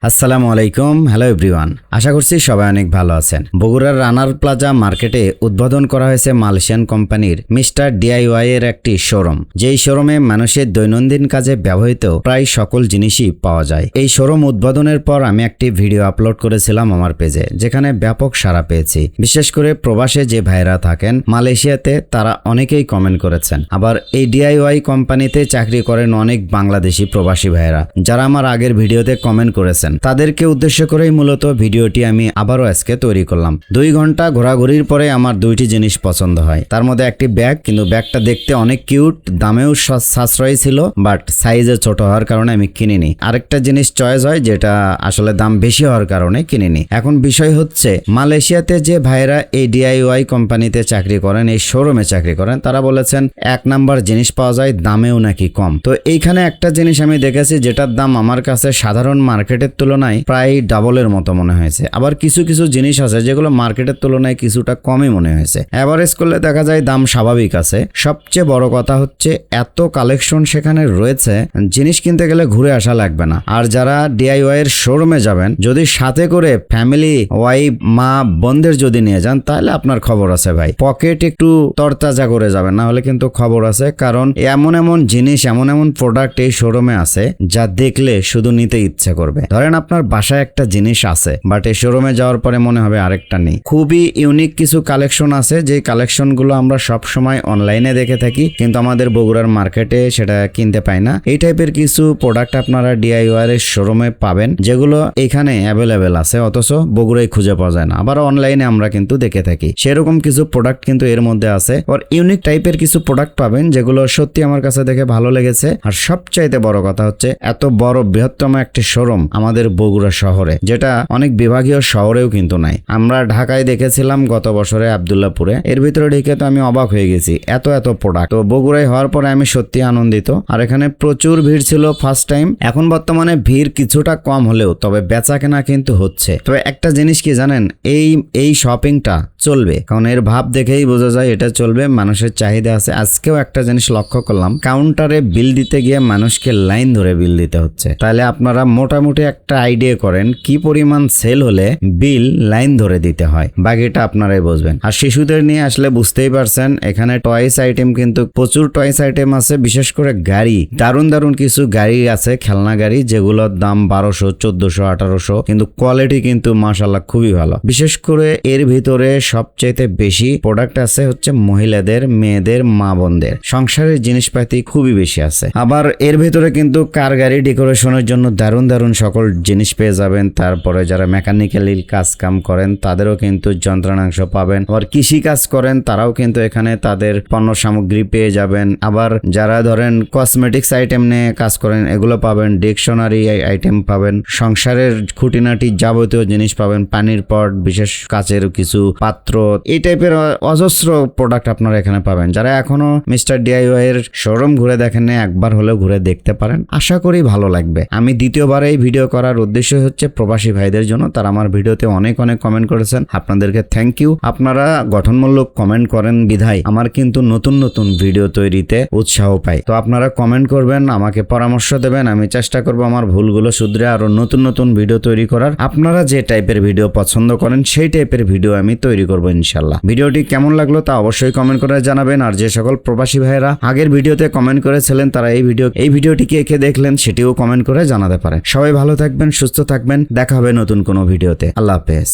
আসসালামু আলাইকুম। Hello everyone, আশা করছি সবাই অনেক ভালো আছেন। বগুড়ার রানার প্লাজা মার্কেটে উদ্বোধন করা হয়েছে মালয়েশিয়ান কোম্পানির মিস্টার ডিআইওয়াই এর একটি শোরুম। যেই শোরুমে মানুষের দৈনন্দিন কাজে ব্যবহৃত প্রায় সকল জিনিসই পাওয়া যায়। এই শোরুম উদ্বোধনের পর আমি একটি ভিডিও আপলোড করেছিলাম আমার পেজে, যেখানে ব্যাপক সাড়া পেয়েছি। বিশেষ করে প্রবাসে যে ভাইরা থাকেন মালয়েশিয়াতে, তারা অনেকেই কমেন্ট করেছেন। আবার এই ডিআইওয়াই কোম্পানিতে চাকরি করেন অনেক বাংলাদেশি প্রবাসী ভাইরা, যারা আমার আগের ভিডিওতে কমেন্ট করেছেন। তাদেরকে উদ্দেশ্য করেই মূলত ভিডিওটি আমি আবারও আজকে তৈরি করলাম। 2 ঘন্টা ঘোরাঘুরির পরে আমার 2টি জিনিস পছন্দ হয়। তার মধ্যে একটি ব্যাগ, কিন্তু ব্যাগটা দেখতে অনেক কিউট, দামেও সাশ্রয়ী ছিল, বাট সাইজে ছোট হওয়ার কারণে আমি কিনিনি। আরেকটা জিনিস চয়েস হয়, যেটা আসলে দাম বেশি হওয়ার কারণে কিনিনি। এখন বিষয় হচ্ছে, মালয়েশিয়াতে যে ভাইরা এই ডিআইওয়াই কোম্পানিতে চাকরি করেন, এই শোরুমে চাকরি করেন, তারা বলেছেন 1 নাম্বার জিনিস পাওয়া যায়, দামেও নাকি কম। তো এইখানে একটা জিনিস আমি দেখেছি, যেটার দাম আমার কাছে সাধারণ মার্কেটের তুলনায় প্রায় ডাবলের মতো মনে হয়েছে। আবার কিছু কিছু জিনিস আছে যেগুলো মার্কেটের তুলনায় কিছুটা কমই মনে হয়েছে। এভারেজ করলে দেখা যায় দাম স্বাভাবিক আছে। সবচেয়ে বড় কথা হচ্ছে, এত কালেকশন সেখানে রয়েছে, জিনিস কিনতে গেলে ঘুরে আসা লাগবে না। আর যারা ডিআইওয়াই এর শোরুমে যাবেন, যদি সাথে করে ফ্যামিলি, ওয়াইফ, মা, বোনদের যদি নিয়ে যান, তাহলে আপনার খবর আছে ভাই। পকেট একটু তরতাজা করে যাবেন, না হলে কিন্তু খবর আছে। কারণ এমন এমন জিনিস, এমন এমন প্রোডাক্ট এই শোরুমে আছে যা দেখলে শুধু নিতে ইচ্ছে করবে। ধরেন আপনার বাসায় একটা জিনিস আছে, বাট এই শোরুমে যাওয়ার পরে মনে হবে আরেকটা নেই। খুবই ইউনিক কিছু কালেকশন আছে, যে কালেকশনগুলো আমরা সব সময় অনলাইনে দেখে থাকি, কিন্তু আমাদের বগুড়ার মার্কেটে সেটা কিনতে পাই না। এই টাইপের কিছু প্রোডাক্ট আপনারা ডিআইওয়াই এর শোরুমে পাবেন, যেগুলো এখানে অ্যাভেলেবেল আছে, অথচ বগুড়ায় খুঁজে পাওয়া যায় না। আবার অনলাইনে আমরা কিন্তু দেখে থাকি। সেরকম কিছু প্রোডাক্ট কিন্তু এর মধ্যে আছে। আর ইউনিক টাইপের কিছু প্রোডাক্ট পাবেন, যেগুলো সত্যি আমার কাছে দেখে ভালো লেগেছে। আর সবচাইতে বড় কথা হচ্ছে, এত বড় বৃহত্তম একটি শোরুম আমাদের বগুড়া শহরে, যেটা অনেক বিভাগীয় শহরেও কিন্তু নাই। আমরা ঢাকায় দেখেছিলাম গত বছরে আব্দুল্লাহপুরে, এর ভিতরে ঢেকে তো আমি অবাক হয়ে গেছি, এত এত প্রোডাক্ট। তো বগুড়ায় হওয়ার পরে আমি সত্যি আনন্দিত। আর এখানে প্রচুর ভিড় ছিল ফার্স্ট টাইম। এখন বর্তমানে ভিড় কিছুটা কম হলেও তবে বেচা কেনা কিন্তু হচ্ছে। তবে একটা জিনিস কি জানেন, এই শপিংটা চলবে, কারণ এর ভাব দেখেই বোঝা যায় এটা চলবে। মানুষের চাহিদা আছে। আজকেও একটা জিনিস লক্ষ্য করলাম, কাউন্টারে বিল দিতে গিয়ে মানুষকে লাইন ধরে বিল দিতে হচ্ছে। তাহলে আপনারা মোটামুটি একটা আইডিয়া করেন কি পরিমাণ সেল হলে বিল লাইন ধরে দিতে হয়। বাকিটা আপনারাই বুঝবেন। আর শিশুদের নিয়ে আসলে বুঝতেই পারছেন, এখানে টয়েস আইটেম কিন্তু প্রচুর টয়েস আইটেম আছে। বিশেষ করে গাড়ি, দারুণ দারুণ কিছু গাড়ি আছে, খেলনা গাড়ি, যেগুলোর দাম 1200, 1400, 1800, কিন্তু কোয়ালিটি কিন্তু মাশাআল্লাহ খুবই ভালো। বিশেষ করে এর ভিতরে সবচেয়ে বেশি প্রোডাক্ট আছে হচ্ছে মহিলাদের, মেয়েদের, মা বোনদের সংসারের জিনিসপাতি খুবই বেশি আছে। আবার এর ভিতরে কিন্তু কার গাড়ি ডেকোরেশনের জন্য দারুণ দারুণ সকল জিনিস পেয়ে যাবেন। তারপরে যারা মেকানিক্যালি কাজ কাম করেন, তাদেরও কিন্তু যন্ত্রাংশ পাবেন। আবার কৃষি কাজ করেন, তারাও কিন্তু এখানে তাদের পণ্য সামগ্রী পেয়ে যাবেন। আবার যারা ধরেন কসমেটিক্স আইটেম নিয়ে কাজ করেন, এগুলো পাবেন। ডিকশনারি আইটেম পাবেন, সংসারের খুঁটিনাটি যাবতীয় জিনিস পাবেন, পানির পট, বিশেষ কাচের কিছু পাত্র, এই টাইপের অজস্র প্রোডাক্ট আপনারা এখানে পাবেন। যারা এখনো মিস্টার ডিআইওয়াই এর শোরুম ঘুরে দেখেন না, একবার হলেও ঘুরে দেখতে পারেন। আশা করি ভালো লাগবে। আমি দ্বিতীয়বার এই ভিডিও করার উদ্দেশ্য হচ্ছে প্রবাসী ভাইদের জন্য। তারা আমার ভিডিওতে অনেক অনেক কমেন্ট করেছেন, আপনাদেরকে থ্যাংক ইউ। আপনারা গঠনমূলক কমেন্ট করেন বিধায় আমার কিন্তু নতুন নতুন ভিডিও তৈরিতে উৎসাহ পাই। তো আপনারা কমেন্ট করবেন, আমাকে পরামর্শ দেবেন, আমি চেষ্টা করব আমার ভুলগুলো শুধরে আরো নতুন নতুন ভিডিও তৈরি করার। আপনারা যে টাইপের ভিডিও পছন্দ করেন, সেই টাইপের ভিডিও আমি তৈরি করব ইনশাল্লাহ। ভিডিওটি কেমন লাগলো তা অবশ্যই কমেন্ট করে জানাবেন। আর যে সকল প্রবাসী ভাইয়েরা আগের ভিডিওতে কমেন্ট করেছিলেন, তারা এই ভিডিওটিকে এঁকে দেখলেন, সেটিও কমেন্ট করে জানাতে পারেন। সবাই ভালো থাকবেন, সুস্থ থাকবেন। দেখা হবে নতুন কোনো ভিডিওতে। আল্লাহ হাফেজ।